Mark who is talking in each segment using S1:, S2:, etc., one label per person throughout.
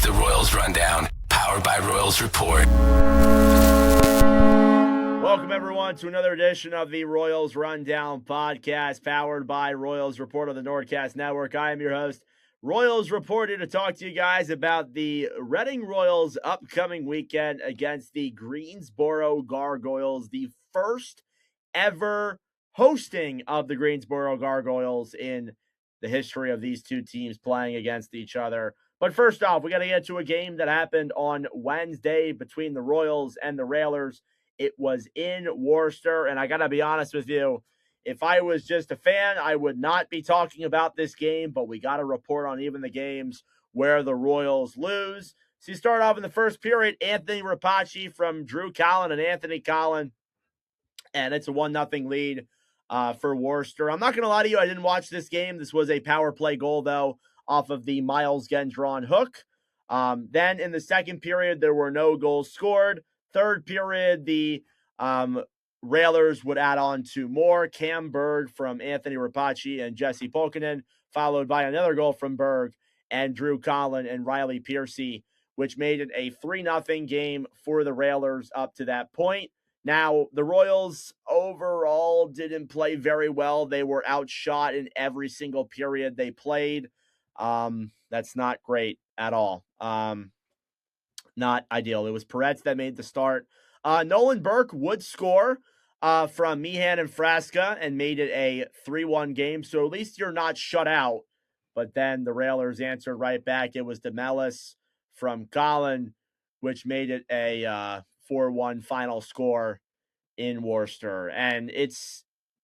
S1: the Royals Rundown, powered by Royals Report.
S2: Welcome, everyone, to another edition of the Royals Rundown podcast, powered by Royals Report on the Nordcast Network. I am your host, Royals Reporter, to talk to you guys about the Reading Royals' upcoming weekend against the Greensboro Gargoyles, the first ever hosting of the Greensboro Gargoyles in the history of these two teams playing against each other. But first off, we got to get to a game that happened on Wednesday between the Royals and the Railers. It was in Worcester, and I got to be honest with you, if I was just a fan, I would not be talking about this game, but we got to report on even the games where the Royals lose. So you start off in the first period, Anthony Rapace from Drew Collin and Anthony Collin, and it's a 1-0 lead for Worcester. I'm not going to lie to you, I didn't watch this game. This was a power play goal, though, off of the Miles Gendron hook. Then in the second period, there were no goals scored. Third period, the Railers would add on two more. Cam Berg from Anthony Rapace and Jesse Polkinen, followed by another goal from Berg and Drew Collin and Riley Piercy, which made it a 3-0 game for the Railers up to that point. Now, the Royals overall didn't play very well. They were outshot in every single period they played. That's not great at all. Not ideal. It was Peretz that made the start. Nolan Burke would score from Meehan and Frasca and made it a 3-1 game. So at least you're not shut out. But then the Railers answered right back. It was DeMellis from Collin, which made it a 4-1 final score in Worcester. And it's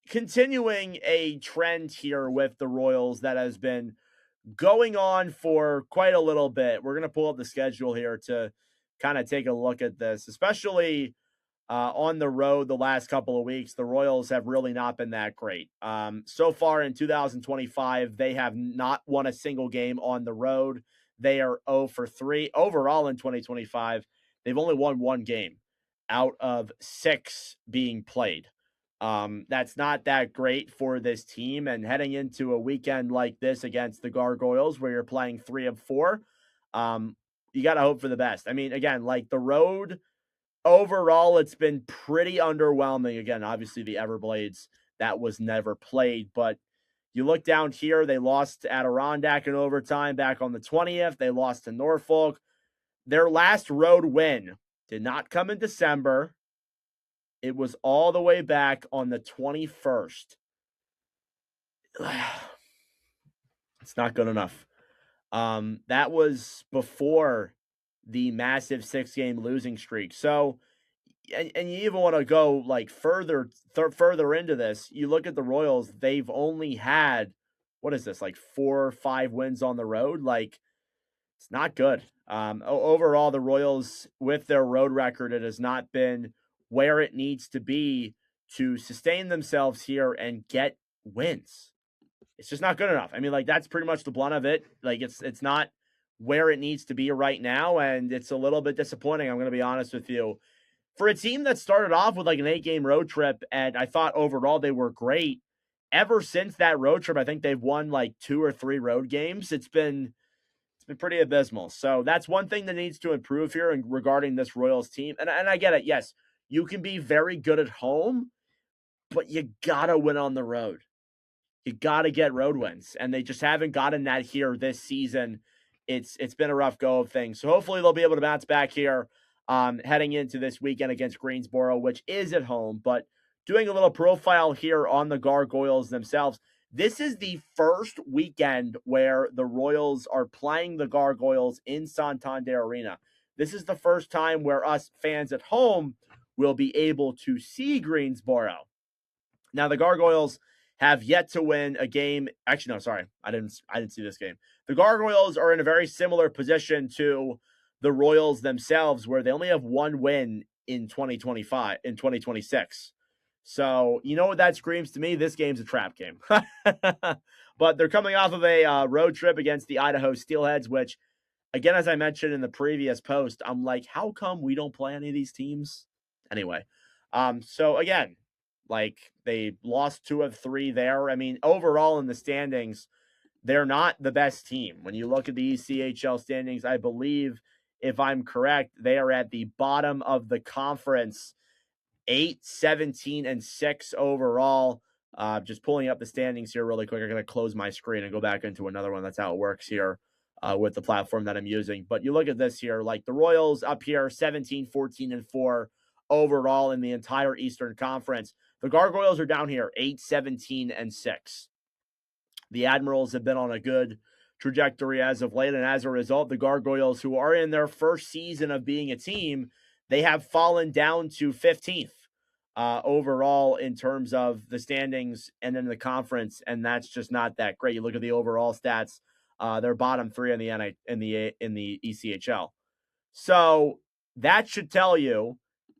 S2: continuing a trend here with the Royals that has been going on for quite a little bit. We're going to pull up the schedule here to kind of take a look at this, especially on the road the last couple of weeks. The Royals have really not been that great. So far in 2025, they have not won a single game on the road. They are 0 for 3. Overall in 2025, they've only won one game out of 6 being played. That's not that great for this team. And heading into a weekend like this against the Gargoyles, where you're playing 3 of 4, you got to hope for the best. I mean, again, like the road overall, it's been pretty underwhelming. Again, obviously the Everblades, that was never played, but you look down here, they lost to Adirondack in overtime back on the 20th. They lost to Norfolk. Their last road win did not come in December. It was all the way back on the 21st. It's not good enough. That was before the massive 6-game losing streak. So, and you even want to go like further into this. You look at the Royals, they've only had, what is this, like 4 or 5 wins on the road? Like, it's not good. Overall, the Royals, with their road record, it has not been where it needs to be to sustain themselves here and get wins. It's just not good enough. I mean, like, that's pretty much the blunt of it. Like, it's not where it needs to be right now, and it's a little bit disappointing, I'm going to be honest with you. For a team that started off with like an 8-game road trip, and I thought overall they were great, ever since that road trip, I think they've won like 2 or 3 road games. It's been pretty abysmal. So that's one thing that needs to improve here regarding this Royals team. And I get it. Yes, you can be very good at home, but you got to win on the road. You got to get road wins. And they just haven't gotten that here this season. It's been a rough go of things. So hopefully they'll be able to bounce back here heading into this weekend against Greensboro, which is at home. But doing a little profile here on the Gargoyles themselves, this is the first weekend where the Royals are playing the Gargoyles in Santander Arena. This is the first time where us fans at home will be able to see Greensboro. Now, the Gargoyles have yet to win a game. Actually, no, sorry. I didn't see this game. The Gargoyles are in a very similar position to the Royals themselves, where they only have one win in 2026. So, you know what that screams to me? This game's a trap game. But they're coming off of a road trip against the Idaho Steelheads, which, again, as I mentioned in the previous post, I'm like, how come we don't play any of these teams? Anyway, so again, like, they lost 2 of 3 there. I mean, overall in the standings, they're not the best team. When you look at the ECHL standings, I believe, if I'm correct, they are at the bottom of the conference, 8, 17, and 6 overall. Just pulling up the standings here really quick. I'm going to close my screen and go back into another one. That's how it works here with the platform that I'm using. But you look at this here, like the Royals up here, 17, 14, and 4 overall in the entire Eastern Conference. The Gargoyles are down here, 8, 17, and 6. The Admirals have been on a good trajectory as of late, and as a result, the Gargoyles, who are in their first season of being a team, they have fallen down to 15th overall in terms of the standings and then the conference, and that's just not that great. You look at the overall stats; they're bottom 3 in the ECHL. So that should tell you,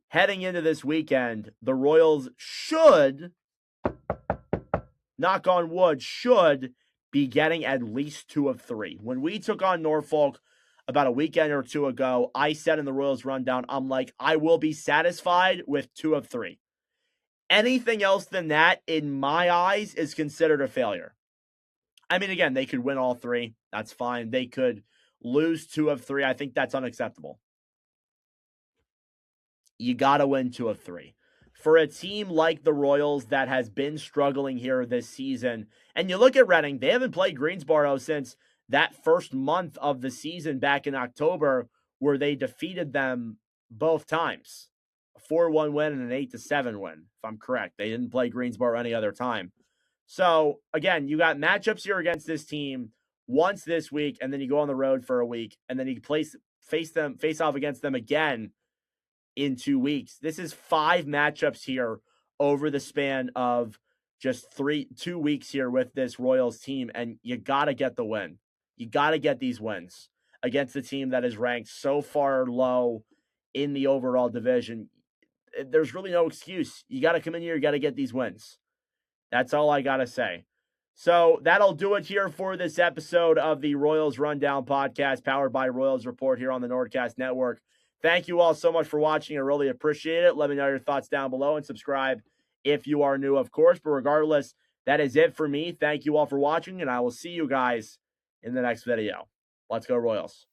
S2: heading into this weekend, the Royals should, knock on wood, should be getting at least 2 of 3. When we took on Norfolk about a weekend or two ago, I said in the Royals rundown, I'm like, I will be satisfied with 2 of 3. Anything else than that, in my eyes, is considered a failure. I mean, again, they could win all 3. That's fine. They could lose 2 of 3. I think that's unacceptable. You got to win 2 of 3. For a team like the Royals that has been struggling here this season, and you look at Reading, they haven't played Greensboro since that first month of the season back in October, where they defeated them both times. A 4-1 win and an 8-7 win, if I'm correct. They didn't play Greensboro any other time. So, again, you got matchups here against this team once this week, and then you go on the road for a week, and then you face off against them again in 2 weeks. This is 5 matchups here over the span of just 2 weeks here with this Royals team, and you got to get the win. You got to get these wins against the team that is ranked so far low in the overall division. There's really no excuse. You got to come in here, you got to get these wins. That's all I got to say. So that'll do it here for this episode of the Royals Rundown podcast, powered by Royals Report here on the Nordcast Network. Thank you all so much for watching. I really appreciate it. Let me know your thoughts down below and subscribe if you are new, of course. But regardless, that is it for me. Thank you all for watching, and I will see you guys in the next video. Let's go Royals.